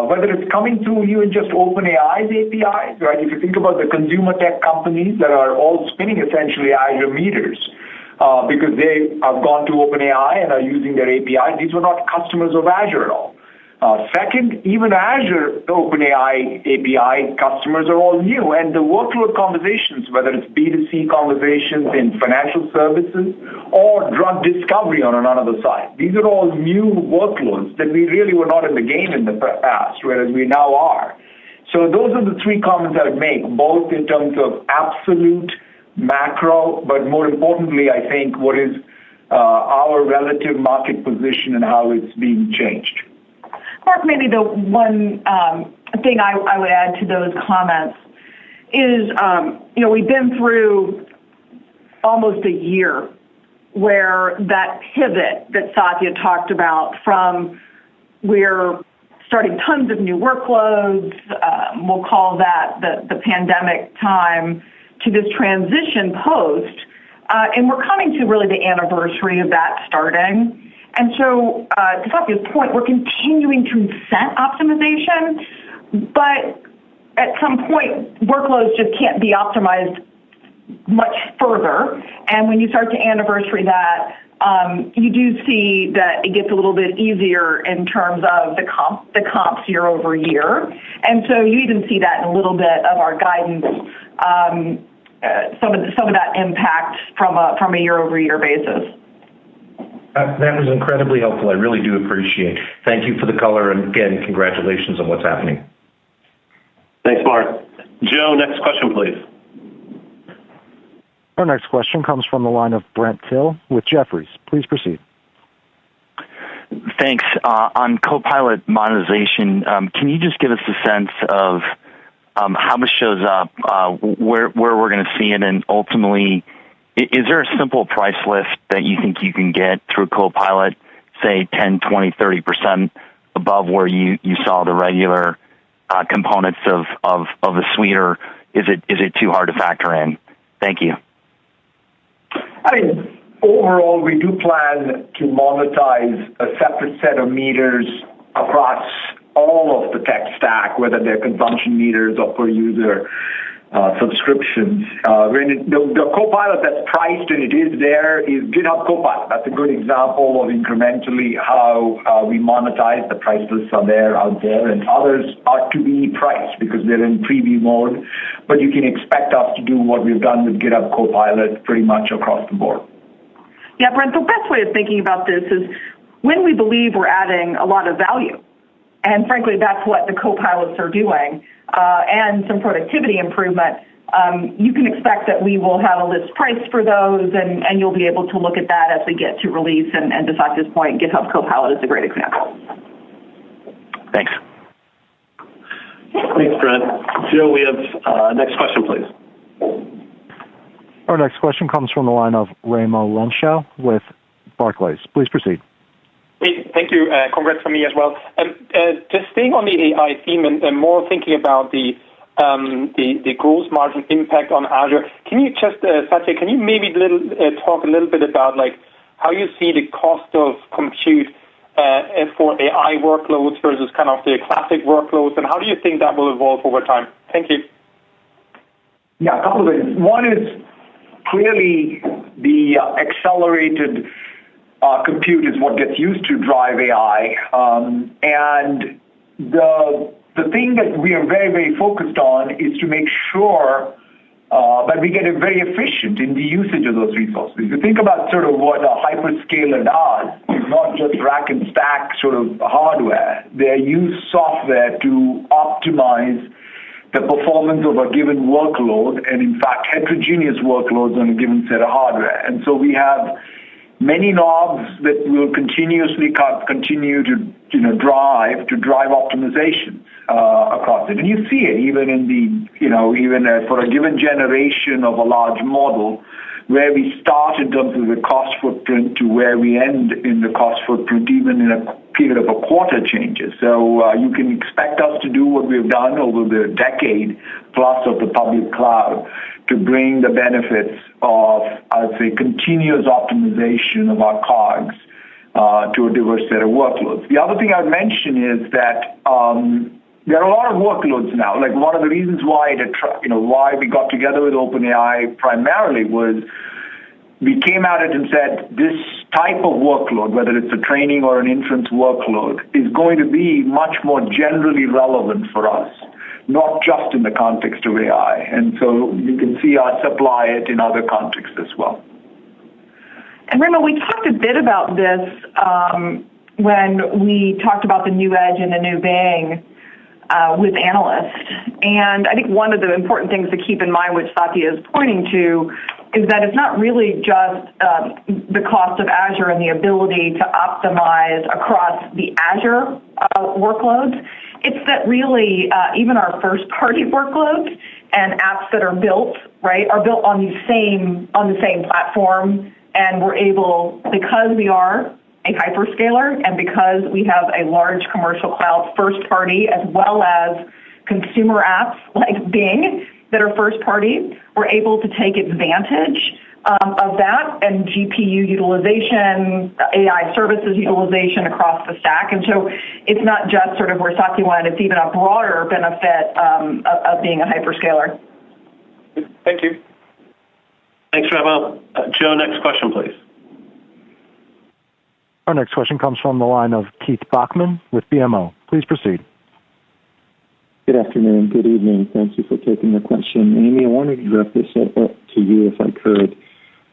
Speaker 3: whether it's coming through even just OpenAI's APIs, right? If you think about the consumer tech companies that are all spinning essentially Azure meters, because they have gone to OpenAI and are using their API. These were not customers of Azure at all. Second, even Azure, the OpenAI API customers are all new, and the workload conversations, whether it's B2C conversations in financial services or drug discovery on another side, these are all new workloads that we really were not in the game in the past, whereas we now are. So those are the 3 comments I would make, both in terms of absolute macro, but more importantly, I think, what is our relative market position and how it's being changed.
Speaker 6: Mark, maybe the one thing I would add to those comments is, we've been through almost a year where that pivot that Satya talked about from we're starting tons of new workloads, we'll call that the pandemic time, to this transition post, and we're coming to really the anniversary of that starting. And so, to Satya's point, we're continuing to incent optimization, but at some point, workloads just can't be optimized much further. And when you start to anniversary that, you do see that it gets a little bit easier in terms of the comps year over year. And so you even see that in a little bit of our guidance, some of that impact from a year over year basis.
Speaker 7: That was incredibly helpful. I really do appreciate it. Thank you for the color, and again, congratulations on what's happening.
Speaker 2: Thanks, Mark. Joe, next question, please.
Speaker 1: Our next question comes from the line of Brent Thill with Jefferies. Please proceed.
Speaker 5: Thanks. On Copilot monetization, can you just give us a sense of how this shows up, where we're going to see it, and ultimately, is there a simple price lift that you think you can get through Copilot, say 10, 20, 30% above where you saw the regular components of the suite, or is it too hard to factor in? Thank you.
Speaker 3: I mean, overall, we do plan to monetize a separate set of meters across all of the tech stack, whether they're consumption meters or per user subscriptions. The Copilot that's priced and it is there is GitHub Copilot. That's a good example of incrementally how we monetize. The price lists are there out there, and others are to be priced because they're in preview mode. But you can expect us to do what we've done with GitHub Copilot pretty much across the board.
Speaker 6: Yeah, Brent, the best way of thinking about this is when we believe we're adding a lot of value. And frankly, that's what the co-pilots are doing, and some productivity improvement. You can expect that we will have a list price for those, and you'll be able to look at that as we get to release. And to Satya's point, GitHub Copilot is a great example.
Speaker 5: Thanks.
Speaker 2: Thanks, Brent. Joe, we have next question, please.
Speaker 1: Our next question comes from the line of Raimo Lenschow with Barclays. Please proceed.
Speaker 8: Hey, thank you. Congrats from me as well. Just staying on the AI theme and more thinking about the gross margin impact on Azure. Can you just, Satya, can you maybe talk a little bit about like how you see the cost of compute for AI workloads versus kind of the classic workloads, and how do you think that will evolve over time? Thank you.
Speaker 3: Yeah, a couple of things. One is clearly the accelerated compute is what gets used to drive AI, and the thing that we are very, very focused on is to make sure that we get it very efficient in the usage of those resources. If you think about sort of what a hyperscaler does, it's not just rack and stack sort of hardware. They use software to optimize the performance of a given workload, and in fact, heterogeneous workloads on a given set of hardware. And so we have many knobs that will continue to drive optimization across it. And you see it even in the, for a given generation of a large model, where we start in terms of the cost footprint to where we end in the cost footprint, even in a period of a quarter changes. So you can expect us to do what we've done over the decade plus of the public cloud to bring the benefits of, I'd say, continuous optimization of our COGS to a diverse set of workloads. The other thing I'd mention is that there are a lot of workloads now. Like one of the reasons why we got together with OpenAI primarily was we came at it and said this type of workload, whether it's a training or an inference workload, is going to be much more generally relevant for us, not just in the context of AI. And so you can see us apply it in other contexts as well.
Speaker 6: And Raimo, we talked a bit about this when we talked about the new Edge and the new Bing with analysts. And I think one of the important things to keep in mind, which Satya is pointing to, is that it's not really just the cost of Azure and the ability to optimize across the Azure workloads. It's that really even our first-party workloads and apps that are built on the same platform, and we're able, because we are a hyperscaler and because we have a large commercial cloud first-party as well as consumer apps like Bing that are first-party, we're able to take advantage of that and GPU utilization, AI services utilization across the stack. And so it's not just sort of where Satya went, it's even a broader benefit of being a hyperscaler.
Speaker 8: Thank you.
Speaker 2: Thanks, Raimo. Joe, next question, please.
Speaker 1: Our next question comes from the line of Keith Bachman with BMO. Please proceed.
Speaker 9: Good afternoon. Good evening. Thank you for taking the question. Amy, I wanted to direct this up to you if I could.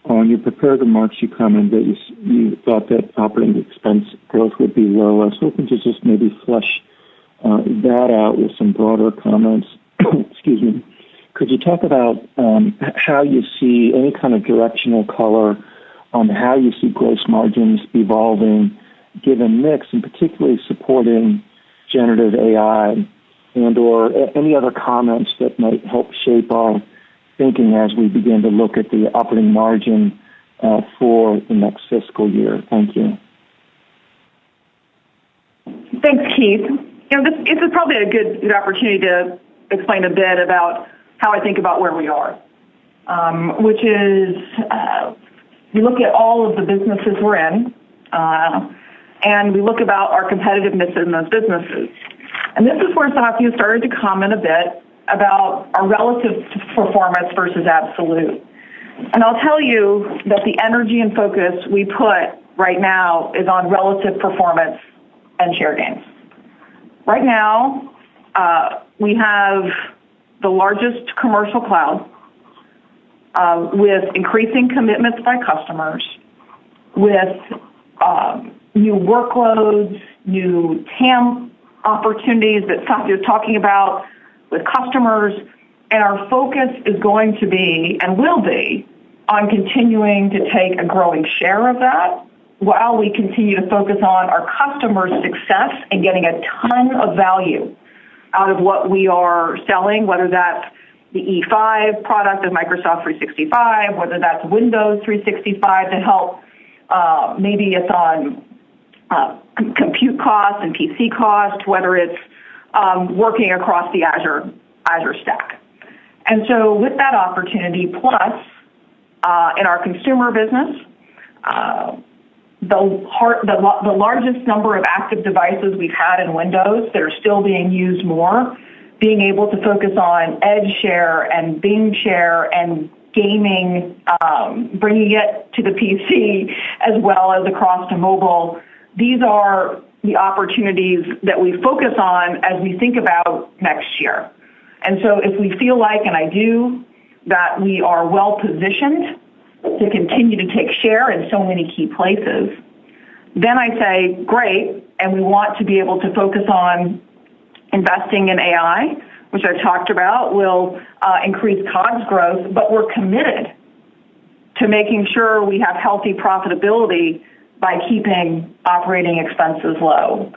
Speaker 9: On your prepared remarks, you commented that you thought that operating expense growth would be low. I was hoping to just maybe flesh that out with some broader comments. Excuse me. Could you talk about how you see any kind of directional color on how you see gross margins evolving given mix, and particularly supporting generative AI, and or any other comments that might help shape our thinking as we begin to look at the operating margin for the next fiscal year? Thank you.
Speaker 6: Thanks, Keith. This is probably a good opportunity to explain a bit about how I think about where we are, which is we look at all of the businesses we're in, and we look about our competitiveness in those businesses. And this is where Satya started to comment a bit about our relative performance versus absolute. And I'll tell you that the energy and focus we put right now is on relative performance and share gains. Right now, we have the largest commercial cloud with increasing commitments by customers, with new workloads, new TAM opportunities that Satya is talking about with customers, and our focus is going to be and will be on continuing to take a growing share of that while we continue to focus on our customers' success and getting a ton of value out of what we are selling, whether that's the E5 product of Microsoft 365, whether that's Windows 365 to help, maybe it's on compute cost and PC cost, whether it's working across the Azure stack. And so with that opportunity, plus in our consumer business, the largest number of active devices we've had in Windows that are still being used more, being able to focus on Edge share and Bing share and gaming, bringing it to the PC as well as across to mobile. These are the opportunities that we focus on as we think about next year. And so if we feel like, and I do, that we are well positioned to continue to take share in so many key places, then I say, great, and we want to be able to focus on investing in AI, which I've talked about, will increase COGS growth, but we're committed to making sure we have healthy profitability by keeping operating expenses low.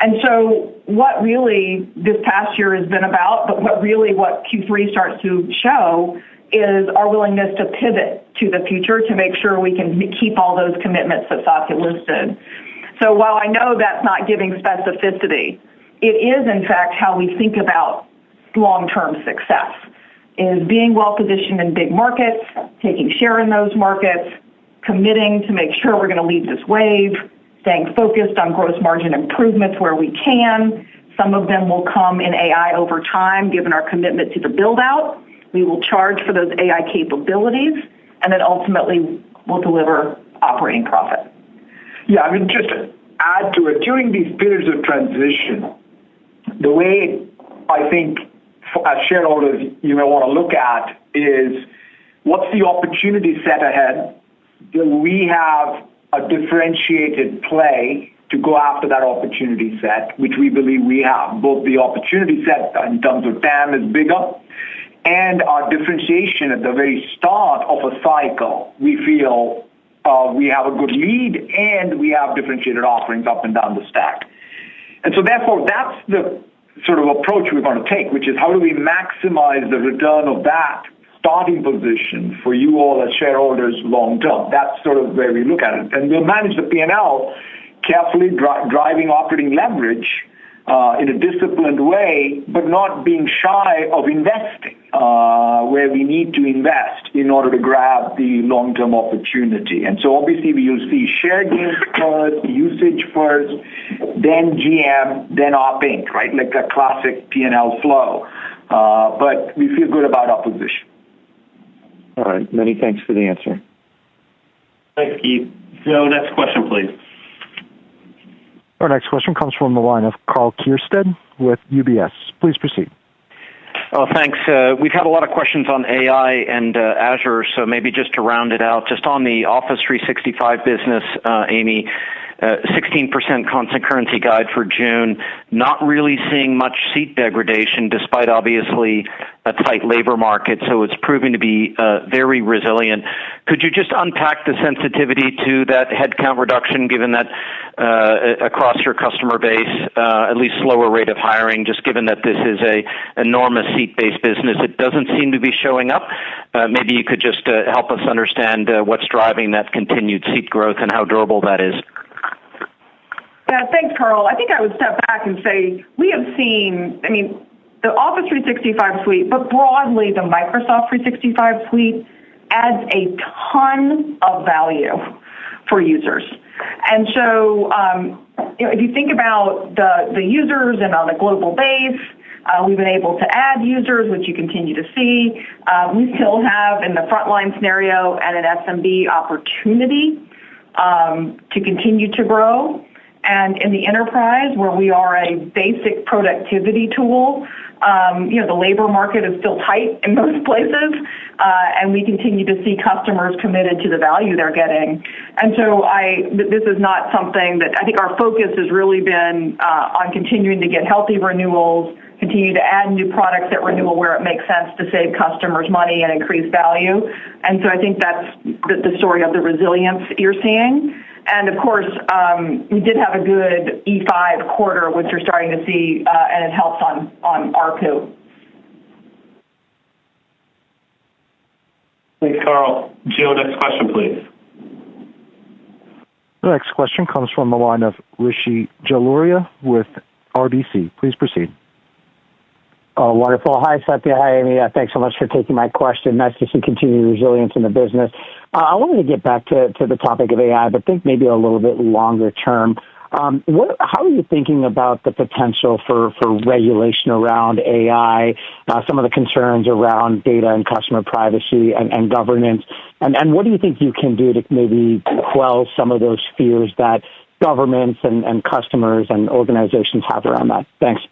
Speaker 6: And so what really this past year has been about, but what Q3 starts to show is our willingness to pivot to the future to make sure we can keep all those commitments that Satya listed. So while I know that's not giving specificity, it is in fact how we think about long-term success, is being well-positioned in big markets, taking share in those markets, committing to make sure we're going to lead this wave, staying focused on gross margin improvements where we can. Some of them will come in AI over time, given our commitment to the build-out. We will charge for those AI capabilities, and then ultimately we'll deliver operating profit.
Speaker 3: Yeah, I mean, just to add to it, during these periods of transition, the way I think as shareholders you may want to look at is what's the opportunity set ahead? Do we have a differentiated play to go after that opportunity set, which we believe we have? Both the opportunity set in terms of TAM is bigger, and our differentiation at the very start of a cycle, we feel we have a good lead and we have differentiated offerings up and down the stack. And so therefore, that's the sort of approach we're going to take, which is how do we maximize the return of that starting position for you all as shareholders long term. That's sort of where we look at it. And we'll manage the P&L carefully, driving operating leverage in a disciplined way, but not being shy of investing where we need to invest in order to grab the long-term opportunity. And so obviously we will see share gains first, usage first, then GM, then Op Inc., right? Like a classic P&L flow. But we feel good about our position.
Speaker 9: All right. Many thanks for the answer.
Speaker 2: Thanks, Keith. Joe, next question, please.
Speaker 1: Our next question comes from the line of Karl Keirstead with UBS. Please proceed.
Speaker 10: Oh, thanks. We've had a lot of questions on AI and Azure, so maybe just to round it out, just on the Office 365 business, Amy, 16% constant currency guide for June, not really seeing much seat degradation despite obviously a tight labor market, so it's proving to be very resilient. Could you just unpack the sensitivity to that headcount reduction given that across your customer base, at least slower rate of hiring, just given that this is a enormous seat-based business? It doesn't seem to be showing up. Maybe you could just help us understand what's driving that continued seat growth and how durable that is.
Speaker 6: Yeah, thanks, Carl. I think I would step back and say we have seen, the Office 365 suite, but broadly the Microsoft 365 suite adds a ton of value for users. And so if you think about the users and on a global base, we've been able to add users, which you continue to see. We still have in the frontline scenario and an SMB opportunity to continue to grow. And in the enterprise, where we are a basic productivity tool, the labor market is still tight in most places, and we continue to see customers committed to the value they're getting. And so this is not something that I think our focus has really been on continuing to get healthy renewals, continue to add new products at renewal where it makes sense to save customers money and increase value. And so I think that's the story of the resilience you're seeing. And of course, we did have a good E5 quarter, which you're starting to see, and it helps on ARPU.
Speaker 2: Thanks, Carl. Joe, next question, please.
Speaker 1: The next question comes from the line of Rishi Jaluria with RBC. Please proceed.
Speaker 11: Oh, wonderful. Hi, Satya. Hi, Amy. Thanks so much for taking my question. Nice to see continued resilience in the business. I wanted to get back to the topic of AI, but think maybe a little bit longer term. How are you thinking about the potential for regulation around AI, some of the concerns around data and customer privacy and governance? And what do you think you can do to maybe quell some of those fears that governments and customers and organizations have around that? Thanks.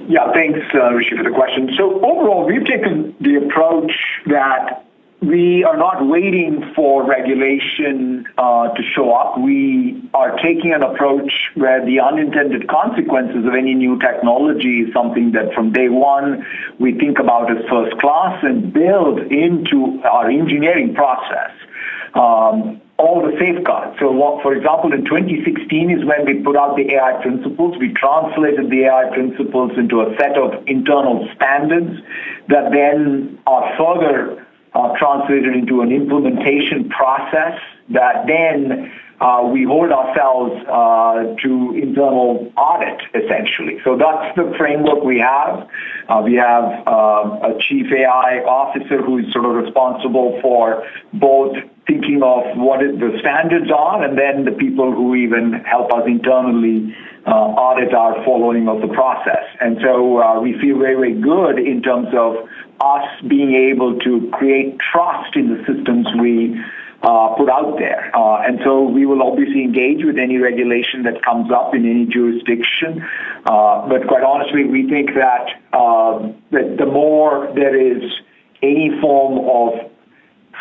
Speaker 3: Yeah, thanks, Rishi, for the question. So overall, we've taken the approach that we are not waiting for regulation to show up. We are taking an approach where the unintended consequences of any new technology is something that from day one we think about as first class and build into our engineering process. All the safeguards. So for example, in 2016 is when we put out the AI principles. We translated the AI principles into a set of internal standards that then are further translated into an implementation process that then we hold ourselves to internal audit, essentially. So that's the framework we have. We have a chief AI officer who is sort of responsible for both thinking of what the standards are and then the people who even help us internally audit our following of the process. And so we feel very, very good in terms of us being able to create trust in the systems we put out there. And so we will obviously engage with any regulation that comes up in any jurisdiction. But quite honestly, we think that the more there is any form of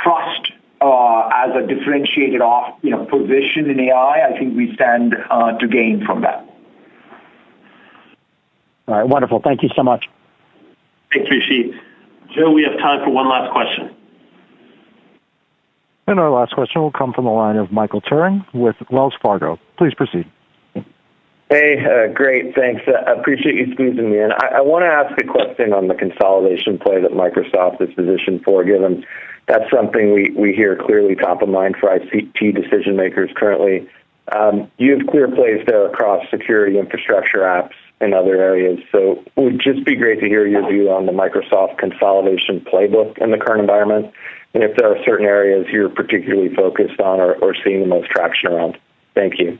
Speaker 3: trust as a differentiated position in AI, I think we stand to gain from that.
Speaker 11: All right, wonderful. Thank you so much.
Speaker 2: Thanks, Rishi. Joe, we have time for one last question.
Speaker 1: And our last question will come from the line of Michael Turing with Wells Fargo. Please proceed.
Speaker 12: Hey, great, thanks. I appreciate you squeezing me in. I want to ask a question on the consolidation play that Microsoft is positioned for, given that's something we hear clearly top of mind for IT decision makers currently. You have clear plays there across security, infrastructure, apps, and other areas. So it would just be great to hear your view on the Microsoft consolidation playbook in the current environment, and if there are certain areas you're particularly focused on or seeing the most traction around. Thank you.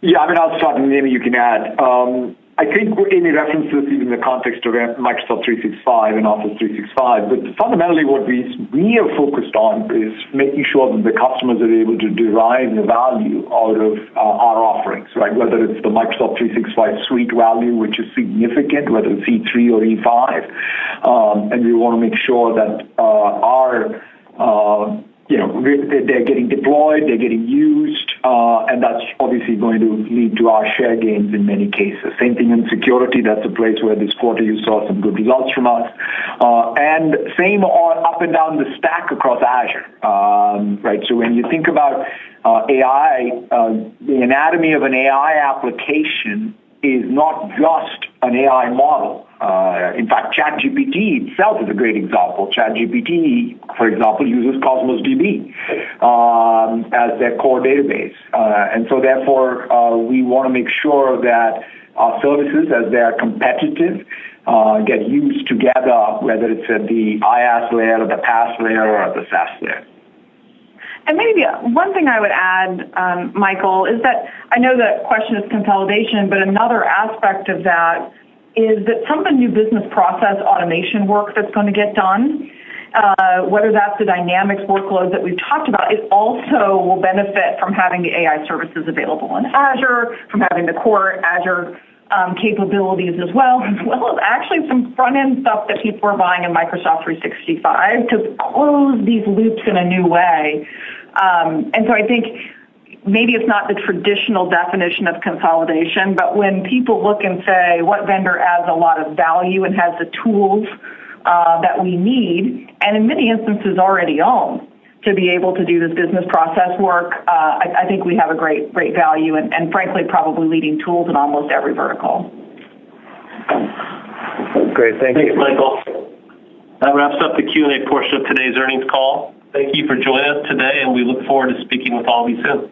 Speaker 3: Yeah, I'll start and maybe you can add. I think Amy referenced this even in the context of Microsoft 365 and Office 365, but fundamentally what we are focused on is making sure that the customers are able to derive the value out of our offerings, right? Whether it's the Microsoft 365 suite value, which is significant, whether it's E3 or E5, and we want to make sure that our they're getting deployed, they're getting used, and that's obviously going to lead to our share gains in many cases. Same thing in security. That's a place where this quarter you saw some good results from us. And same on up and down the stack across Azure, right? So when you think about AI, the anatomy of an AI application is not just an AI model. In fact, ChatGPT itself is a great example. ChatGPT, for example, uses Cosmos DB as their core database. And so therefore, we want to make sure that our services, as they are competitive, get used together, whether it's at the IaaS layer or the PaaS layer or the SaaS layer.
Speaker 6: And maybe one thing I would add, Michael, is that I know the question is consolidation, but another aspect of that is that some of the new business process automation work that's going to get done, whether that's the Dynamics workloads that we've talked about, it also will benefit from having the AI services available in Azure, from having the core Azure capabilities as well as actually some front-end stuff that people are buying in Microsoft 365 to close these loops in a new way. And so I think maybe it's not the traditional definition of consolidation, but when people look and say what vendor adds a lot of value and has the tools that we need, and in many instances already own, to be able to do this business process work, I think we have a great value and frankly probably leading tools in almost every vertical.
Speaker 12: Great, thanks
Speaker 2: Michael. That wraps up the Q&A portion of today's earnings call. Thank you for joining us today, and we look forward to speaking with all of you soon.